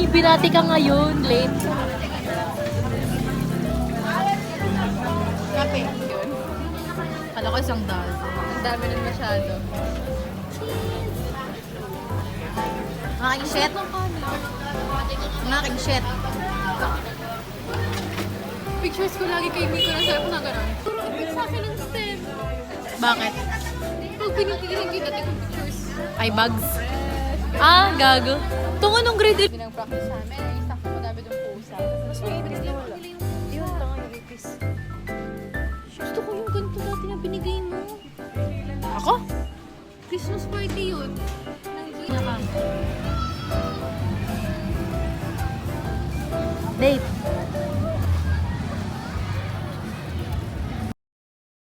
binati ka ngayon, late. Kape. Yun. Kala ko isang daan. Ang dami nun masyado. Ang aking shit. Ang aking shit. Pictures ko lagi kay Miko na sarap na gano'n. Puro upit sa akin ang stem. Bakit? Pag pinitigilin kita, take pictures. Ay, bags. Ah, gago. Tungo nung grade 8. Pinang-practice namin. Ang staff ko madami doon pusa. Mas may ibig na wala. Yun lang ang ipis. Gusto ko yung ganito dati na binigay mo. Ako? Christmas party yun. Nangigina ka. Date.